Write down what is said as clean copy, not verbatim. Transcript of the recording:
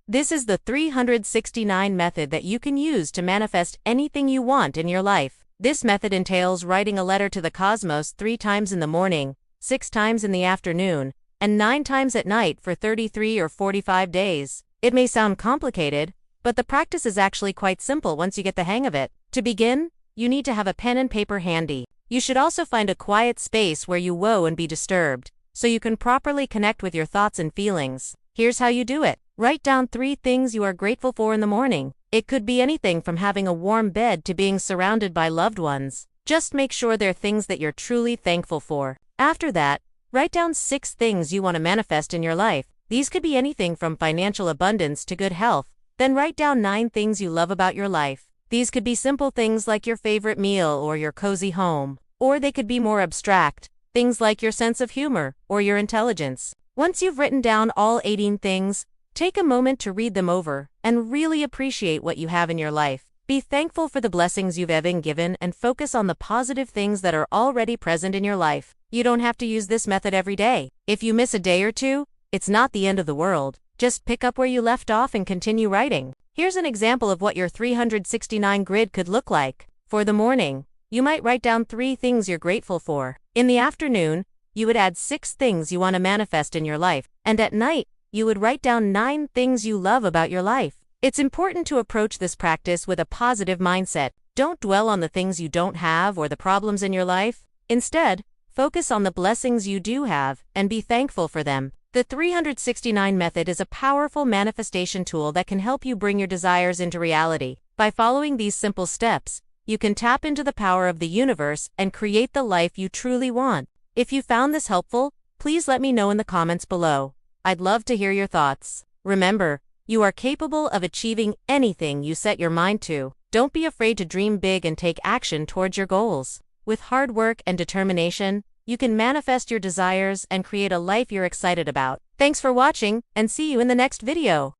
This is the 369 method that you can use to manifest anything you want in your life. This method entails writing a letter to the cosmos 3 times in the morning, 6 times in the afternoon, and 9 times at night for 33 or 45 days. It may sound complicated, but the practice is actually quite simple once you get the hang of it. To begin, you need to have a pen and paper handy. You should also find a quiet space where you won't be disturbed, so you can properly connect with your thoughts and feelings. Here's how you do it. Write down 3 things you are grateful for in the morning. It could be anything from having a warm bed to being surrounded by loved ones. Just make sure they're things that you're truly thankful for. After that, write down 6 things you want to manifest in your life. These could be anything from financial abundance to good health. Then write down 9 things you love about your life. These could be simple things like your favorite meal or your cozy home. Or they could be more abstract, things like your sense of humor or your intelligence. Once you've written down all 18 things, take a moment to read them over and really appreciate what you have in your life. Be thankful for the blessings you've been given and focus on the positive things that are already present in your life. You don't have to use this method every day. If you miss a day or two, it's not the end of the world. Just pick up where you left off and continue writing. Here's an example of what your 369 grid could look like. For the morning, you might write down 3 things you're grateful for. In the afternoon, you would add 6 things you want to manifest in your life. And at night, you would write down 9 things you love about your life. It's important to approach this practice with a positive mindset. Don't dwell on the things you don't have or the problems in your life. Instead, focus on the blessings you do have and be thankful for them. The 369 method is a powerful manifestation tool that can help you bring your desires into reality. By following these simple steps, you can tap into the power of the universe and create the life you truly want. If you found this helpful, please let me know in the comments below. I'd love to hear your thoughts. Remember, you are capable of achieving anything you set your mind to. Don't be afraid to dream big and take action towards your goals. With hard work and determination, you can manifest your desires and create a life you're excited about. Thanks for watching, and see you in the next video.